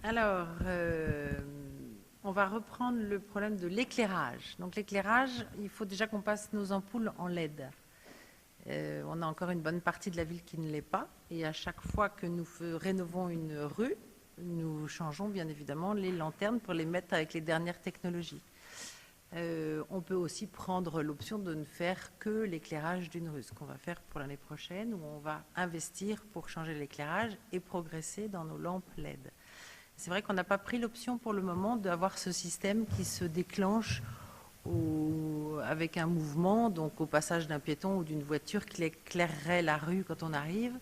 Alors, on va reprendre le problème de l'éclairage. Donc l'éclairage, il faut déjà qu'on passe nos ampoules en LED. On a encore une bonne partie de la ville qui ne l'est pas. Et à chaque fois que nous rénovons une rue, nous changeons bien évidemment les lanternes pour les mettre avec les dernières technologies. On peut aussi prendre l'option de ne faire que l'éclairage d'une rue, ce qu'on va faire pour l'année prochaine, où on va investir pour changer l'éclairage et progresser dans nos lampes LED. C'est vrai qu'on n'a pas pris l'option pour le moment d'avoir ce système qui se déclenche avec un mouvement, donc au passage d'un piéton ou d'une voiture qui éclairerait la rue quand on arrive,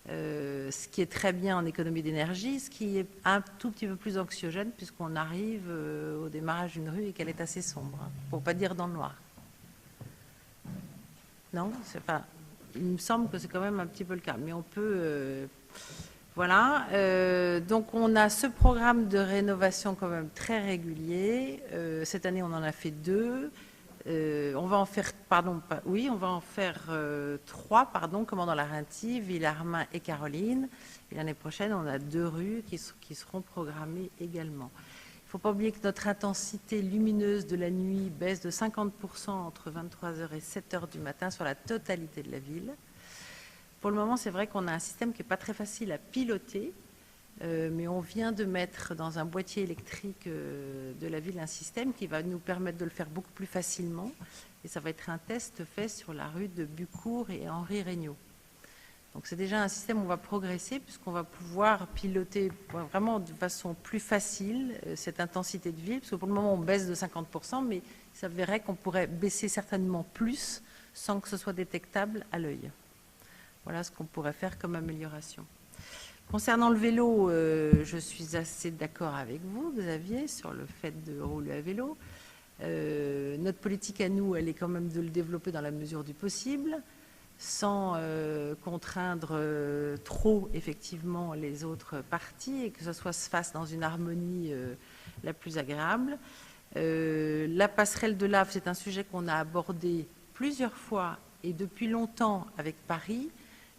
ce qui est très bien en économie d'énergie, ce qui est un tout petit peu plus anxiogène puisqu'on arrive au démarrage d'une rue et qu'elle est assez sombre, hein, pour ne pas dire dans le noir. Non, c'est pas. Il me semble que c'est quand même un petit peu le cas, mais on peut... Voilà, donc on a ce programme de rénovation quand même très régulier. Cette année, on en a fait 2. On va en faire, on va en faire 3, commandant la Renty, Villarmin et Caroline. Et l'année prochaine, on a 2 rues qui seront programmées également. Il ne faut pas oublier que notre intensité lumineuse de la nuit baisse de 50% entre 23h et 7h du matin sur la totalité de la ville. Pour le moment, c'est vrai qu'on a un système qui n'est pas très facile à piloter, mais on vient de mettre dans un boîtier électrique de la ville un système qui va nous permettre de le faire beaucoup plus facilement. Et ça va être un test fait sur la rue de Bucourt et Henri Regnault. Donc c'est déjà un système où on va progresser puisqu'on va pouvoir piloter vraiment de façon plus facile cette intensité de ville. Parce que pour le moment, on baisse de 50%, mais il s'avérait qu'on pourrait baisser certainement plus sans que ce soit détectable à l'œil. Voilà ce qu'on pourrait faire comme amélioration. Concernant le vélo, je suis assez d'accord avec vous, Xavier, sur le fait de rouler à vélo. Notre politique à nous, elle est quand même de le développer dans la mesure du possible, sans contraindre trop, effectivement, les autres parties, et que ce soit se fasse dans une harmonie la plus agréable. La passerelle de lave, c'est un sujet qu'on a abordé plusieurs fois et depuis longtemps avec Paris.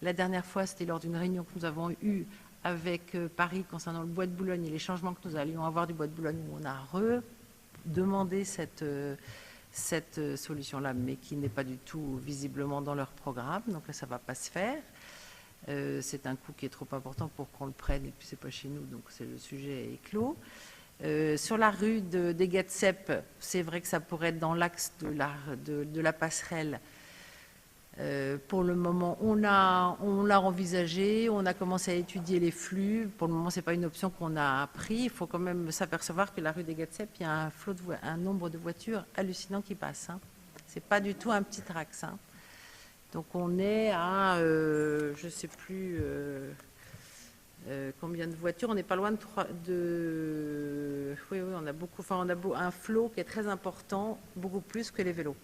La dernière fois, c'était lors d'une réunion que nous avons eue avec Paris concernant le bois de Boulogne et les changements que nous allions avoir du bois de Boulogne, où on a redemandé cette solution-là, mais qui n'est pas du tout visiblement dans leur programme. Donc là, ça ne va pas se faire. C'est un coût qui est trop important pour qu'on le prenne, et puis c'est pas chez nous, donc le sujet est clos. Sur la rue des Gatsep, c'est vrai que ça pourrait être dans l'axe de la passerelle. Pour le moment, on l'a envisagé, on a commencé à étudier les flux. Pour le moment, ce n'est pas une option qu'on a pris. Il faut quand même s'apercevoir que la rue des Gatsep, il y a un nombre de voitures hallucinant qui passent. Hein. Ce n'est pas du tout un petit axe. Hein. Donc on est à, je ne sais plus combien de voitures. On n'est pas loin oui, on a beaucoup. Enfin, on a un flot qui est très important, beaucoup plus que les vélos.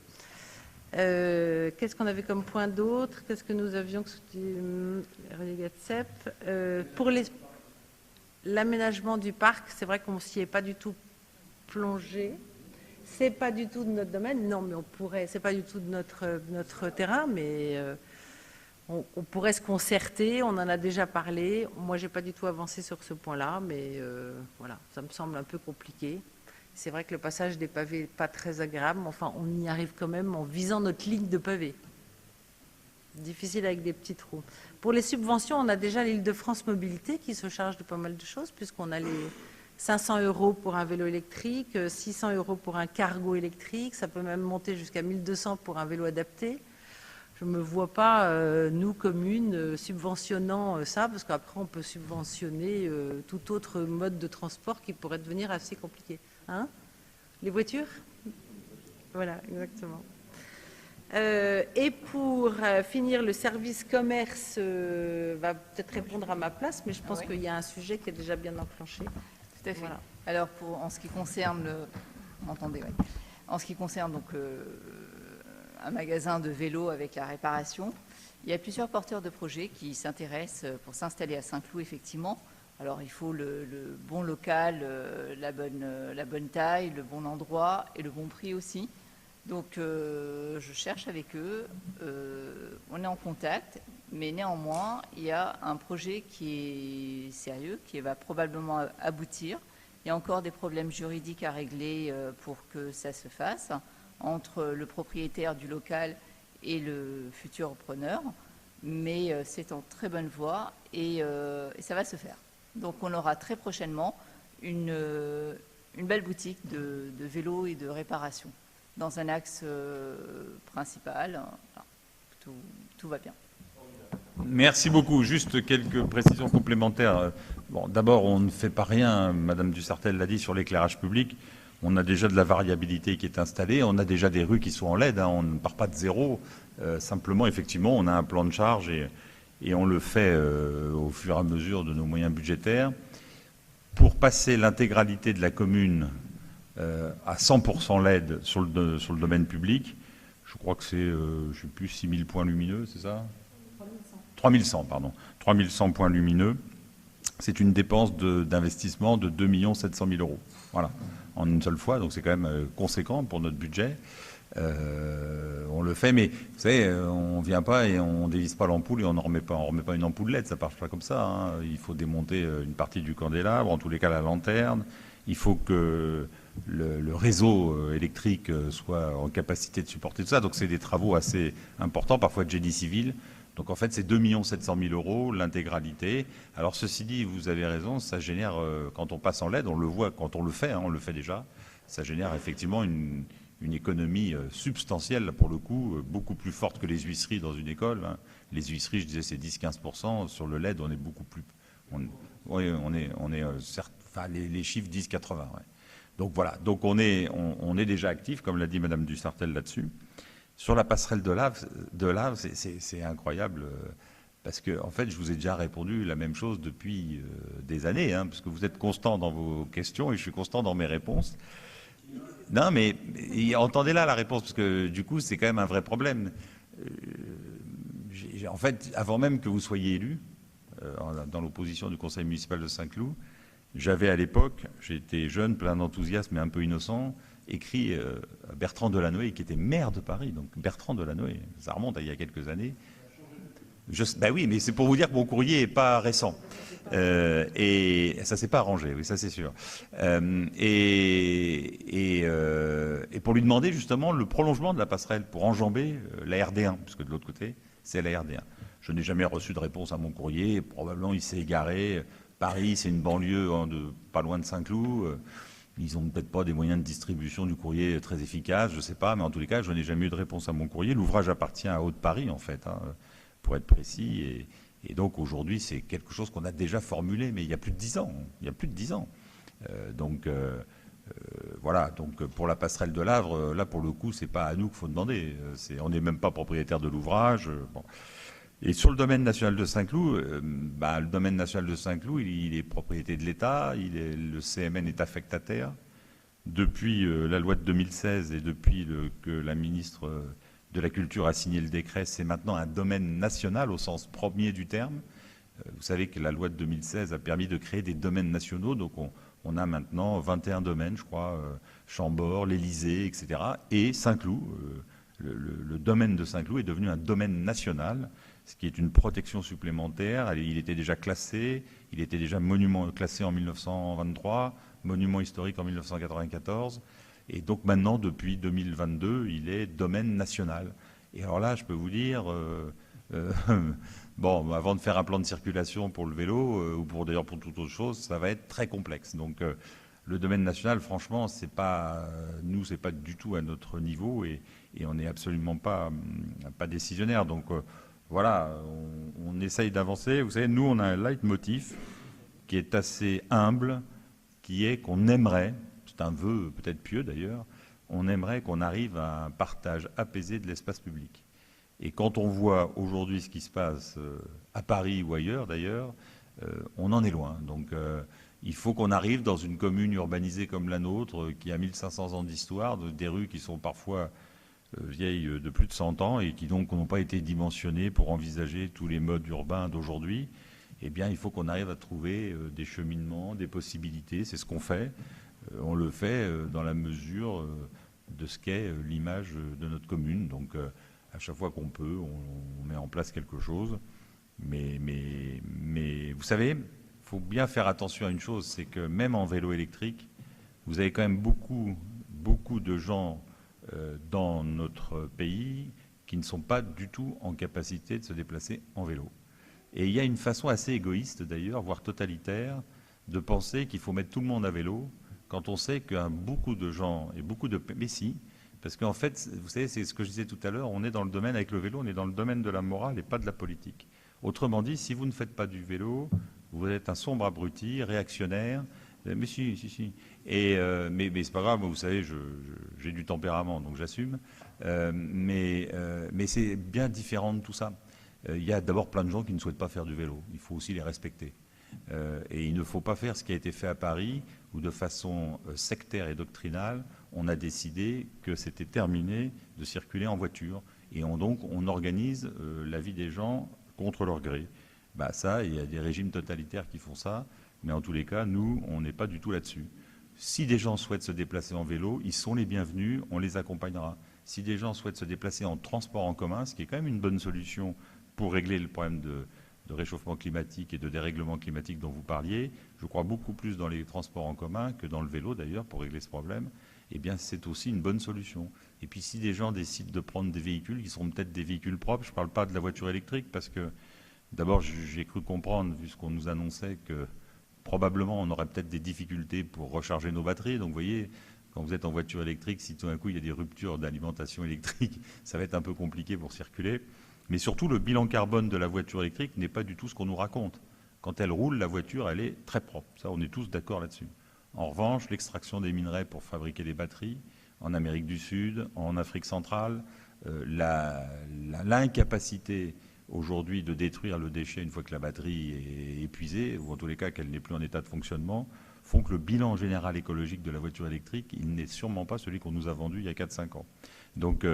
Qu'est-ce qu'on avait comme point d'autre? Qu'est-ce que nous avions pour l'aménagement du parc, c'est vrai qu'on s'y est pas du tout plongé. C'est pas du tout de notre domaine. Non, mais on pourrait. C'est pas du tout de notre terrain, mais on pourrait se concerter. On en a déjà parlé. Moi, j'ai pas du tout avancé sur ce point-là, mais voilà, ça me semble un peu compliqué. C'est vrai que le passage des pavés n'est pas très agréable, mais enfin, on y arrive quand même en visant notre ligne de pavés. Difficile avec des petits trous. Pour les subventions, on a déjà l'Île-de-France Mobilité qui se charge de pas mal de choses, puisqu'on a les 500 € pour un vélo électrique, 600 € pour un cargo électrique, ça peut même monter jusqu'à 1200 pour un vélo adapté. Je ne me vois pas, nous, communes, subventionnant ça, parce qu'après, on peut subventionner tout autre mode de transport qui pourrait devenir assez compliqué. Hein? Les voitures? Voilà, exactement. Et pour finir, le service commerce va peut-être répondre à ma place, mais je pense qu'il y a un sujet qui est déjà bien enclenché. Tout à fait. Voilà. Alors, en ce qui concerne vous m'entendez, oui. En ce qui concerne donc un magasin de vélos avec la réparation, il y a plusieurs porteurs de projets qui s'intéressent pour s'installer à Saint-Cloud, effectivement. Alors, il faut le bon local, la bonne taille, le bon endroit et le bon prix aussi. Donc, je cherche avec eux. On est en contact. Mais néanmoins, il y a un projet qui est sérieux, qui va probablement aboutir. Il y a encore des problèmes juridiques à régler pour que ça se fasse entre le propriétaire du local et le futur preneur. Mais c'est en très bonne voie et ça va se faire. Donc on aura très prochainement une belle boutique de vélos et de réparation dans un axe principal. Tout va bien. Merci beaucoup. Juste quelques précisions complémentaires. Bon, d'abord, on ne fait pas rien, Madame Dussartel l'a dit, sur l'éclairage public. On a déjà de la variabilité qui est installée, on a déjà des rues qui sont en LED, hein, on ne part pas de zéro. Simplement, effectivement, on a un plan de charge et on le fait au fur et à mesure de nos moyens budgétaires. Pour passer l'intégralité de la commune à 100% LED sur le domaine public, je crois que c'est, je ne sais plus, 6000 points lumineux, c'est ça ? 3100, pardon. 3100 points lumineux. C'est une dépense d'investissement de 2 700 000 euros. Voilà, en une seule fois, donc c'est quand même conséquent pour notre budget. On le fait, mais vous savez, on ne vient pas et on ne dévisse pas l'ampoule et on ne remet pas une ampoule LED, ça ne marche pas comme ça. Hein. Il faut démonter une partie du candélabre, en tous les cas la lanterne. Il faut que le réseau électrique soit en capacité de supporter tout ça. Donc c'est des travaux assez importants, parfois de génie civil. Donc en fait, c'est 2 700 000 euros l'intégralité. Alors ceci dit, vous avez raison, ça génère, quand on passe en LED, on le voit quand on le fait, hein, on le fait déjà, ça génère effectivement une économie substantielle, pour le coup, beaucoup plus forte que les huisseries dans une école. Hein. Les huisseries, je disais, c'est 10-15%. Sur le LED, on est beaucoup plus... certes, enfin, les chiffres disent 80%. Ouais. Donc voilà, donc on est déjà actif, comme l'a dit Madame Dussartel là-dessus. Sur la passerelle de lave, c'est incroyable, parce que en fait, je vous ai déjà répondu la même chose depuis des années, hein, parce que vous êtes constant dans vos questions et je suis constant dans mes réponses. Non, mais entendez là la réponse, parce que du coup, c'est quand même un vrai problème. En fait, avant même que vous soyez élu, dans l'opposition du conseil municipal de Saint-Cloud, j'avais à l'époque, j'étais jeune, plein d'enthousiasme et un peu innocent, écrit à Bertrand Delanoë, qui était maire de Paris. Donc Bertrand Delanoë, ça remonte à il y a quelques années. Ben oui, mais c'est pour vous dire que mon courrier n'est pas récent. Et ça ne s'est pas arrangé, oui, ça c'est sûr. Et pour lui demander justement le prolongement de la passerelle pour enjamber la RD1, puisque de l'autre côté, c'est la RD1. Je n'ai jamais reçu de réponse à mon courrier. Probablement, il s'est égaré. Paris, c'est une banlieue pas loin de Saint-Cloud. Ils n'ont peut-être pas des moyens de distribution du courrier très efficaces, je ne sais pas, mais en tous les cas, je n'ai jamais eu de réponse à mon courrier. L'ouvrage appartient à Haute-Paris, en fait, hein, pour être précis. Et donc, aujourd'hui, c'est quelque chose qu'on a déjà formulé, mais il y a plus de 10 ans. Il y a plus de 10 ans. Voilà, donc pour la passerelle de Lavre, là, pour le coup, c'est pas à nous qu'il faut demander. On n'est même pas propriétaire de l'ouvrage. Bon. Et sur le domaine national de Saint-Cloud, le domaine national de Saint-Cloud, il est propriété de l'État, le CMN est affectataire. Depuis la loi de 2016 et depuis que la ministre de la Culture a signé le décret, c'est maintenant un domaine national au sens premier du terme. Vous savez que la loi de 2016 a permis de créer des domaines nationaux, donc on a maintenant 21 domaines, je crois, Chambord, l'Élysée, etc. Et Saint-Cloud, le domaine de Saint-Cloud est devenu un domaine national, ce qui est une protection supplémentaire. Il était déjà classé, il était déjà monument classé en 1923, monument historique en 1994, et donc maintenant, depuis 2022, il est domaine national. Et alors là, je peux vous dire, bon, avant de faire un plan de circulation pour le vélo, ou d'ailleurs pour toute autre chose, ça va être très complexe. Donc le domaine national, franchement, c'est pas du tout à notre niveau, et on n'est absolument pas décisionnaire. Donc voilà, on essaye d'avancer. Vous savez, nous, on a un leitmotiv qui est assez humble, qui est qu'on aimerait, c'est un vœu peut-être pieux d'ailleurs, on aimerait qu'on arrive à un partage apaisé de l'espace public. Et quand on voit aujourd'hui ce qui se passe à Paris ou ailleurs d'ailleurs, on en est loin. Donc il faut qu'on arrive dans une commune urbanisée comme la nôtre, qui a 1500 ans d'histoire, des rues qui sont parfois vieilles de plus de 100 ans et qui donc n'ont pas été dimensionnées pour envisager tous les modes urbains d'aujourd'hui. Eh bien, il faut qu'on arrive à trouver des cheminements, des possibilités. C'est ce qu'on fait. On le fait dans la mesure de ce qu'est l'image de notre commune. Donc, à chaque fois qu'on peut, on met en place quelque chose. Mais vous savez, il faut bien faire attention à une chose, c'est que même en vélo électrique, vous avez quand même beaucoup de gens dans notre pays qui ne sont pas du tout en capacité de se déplacer en vélo. Et il y a une façon assez égoïste d'ailleurs, voire totalitaire, de penser qu'il faut mettre tout le monde à vélo quand on sait que beaucoup de gens et beaucoup de... Mais si, parce qu'en fait, vous savez, c'est ce que je disais tout à l'heure, on est dans le domaine, avec le vélo, on est dans le domaine de la morale et pas de la politique. Autrement dit, si vous ne faites pas du vélo, vous êtes un sombre abruti, réactionnaire. Mais si. Mais c'est pas grave, vous savez, j'ai du tempérament, donc j'assume. Mais c'est bien différent de tout ça. Il y a d'abord plein de gens qui ne souhaitent pas faire du vélo. Il faut aussi les respecter. Et il ne faut pas faire ce qui a été fait à Paris, où de façon sectaire et doctrinale, on a décidé que c'était terminé de circuler en voiture. Et donc on organise la vie des gens contre leur gré. Ça, il y a des régimes totalitaires qui font ça. Mais en tous les cas, nous, on n'est pas du tout là-dessus. Si des gens souhaitent se déplacer en vélo, ils sont les bienvenus, on les accompagnera. Si des gens souhaitent se déplacer en transport en commun, ce qui est quand même une bonne solution pour régler le problème de réchauffement climatique et de dérèglement climatique dont vous parliez, je crois beaucoup plus dans les transports en commun que dans le vélo d'ailleurs pour régler ce problème, eh bien c'est aussi une bonne solution. Et puis si des gens décident de prendre des véhicules qui seront peut-être des véhicules propres, je ne parle pas de la voiture électrique parce que d'abord j'ai cru comprendre, vu ce qu'on nous annonçait, que probablement on aurait peut-être des difficultés pour recharger nos batteries. Donc vous voyez, quand vous êtes en voiture électrique, si tout d'un coup il y a des ruptures d'alimentation électrique, ça va être un peu compliqué pour circuler. Mais surtout, le bilan carbone de la voiture électrique n'est pas du tout ce qu'on nous raconte. Quand elle roule, la voiture, elle est très propre. Ça, on est tous d'accord là-dessus. En revanche, l'extraction des minerais pour fabriquer des batteries, en Amérique du Sud, en Afrique centrale, l'incapacité aujourd'hui de détruire le déchet une fois que la batterie est épuisée, ou en tous les cas qu'elle n'est plus en état de fonctionnement, font que le bilan général écologique de la voiture électrique, il n'est sûrement pas celui qu'on nous a vendu il y a 4-5 ans. Donc,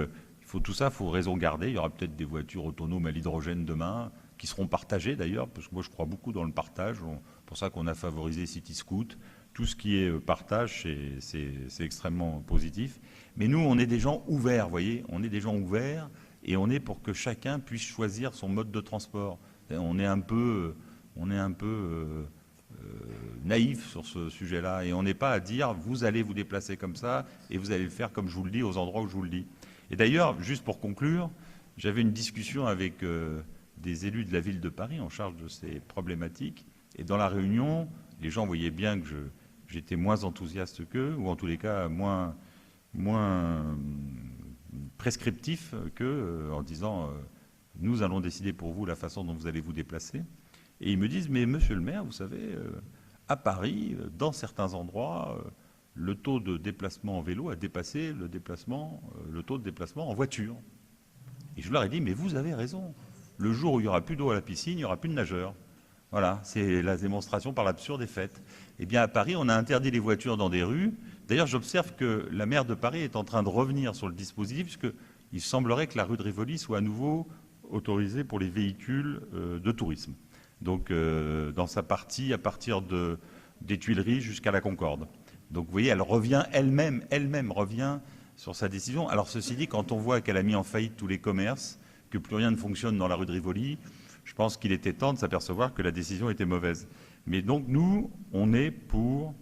tout ça, il faut raison garder. Il y aura peut-être des voitures autonomes à l'hydrogène demain, qui seront partagées d'ailleurs, parce que moi je crois beaucoup dans le partage. C'est pour ça qu'on a favorisé CityScoot. Tout ce qui est partage, c'est extrêmement positif. Mais nous, on est des gens ouverts, vous voyez. On est des gens ouverts et on est pour que chacun puisse choisir son mode de transport. On est un peu naïf sur ce sujet-là. Et on n'est pas à dire, vous allez vous déplacer comme ça et vous allez le faire comme je vous le dis, aux endroits où je vous le dis. Et d'ailleurs, juste pour conclure, j'avais une discussion avec des élus de la ville de Paris en charge de ces problématiques. Et dans la réunion, les gens voyaient bien que j'étais moins enthousiaste qu'eux, ou en tous les cas moins prescriptif qu'eux, en disant nous allons décider pour vous la façon dont vous allez vous déplacer. Et ils me disent, mais monsieur le maire, vous savez, à Paris, dans certains endroits, le taux de déplacement en vélo a dépassé le taux de déplacement en voiture. Et je leur ai dit, mais vous avez raison. Le jour où il n'y aura plus d'eau à la piscine, il n'y aura plus de nageurs. Voilà, c'est la démonstration par l'absurde est faite. Eh bien, à Paris, on a interdit les voitures dans des rues. D'ailleurs, j'observe que la maire de Paris est en train de revenir sur le dispositif, puisqu'il semblerait que la rue de Rivoli soit à nouveau autorisée pour les véhicules de tourisme. Donc, dans sa partie, à partir des Tuileries jusqu'à la Concorde. Donc vous voyez, elle revient elle-même revient sur sa décision. Alors ceci dit, quand on voit qu'elle a mis en faillite tous les commerces, que plus rien ne fonctionne dans la rue de Rivoli, je pense qu'il était temps de s'apercevoir que la décision était mauvaise. Mais donc nous, on est pour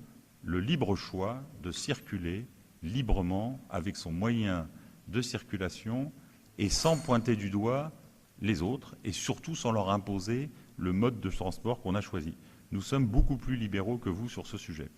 le libre choix de circuler librement avec son moyen de circulation et sans pointer du doigt les autres et surtout sans leur imposer le mode de transport qu'on a choisi. Nous sommes beaucoup plus libéraux que vous sur ce sujet.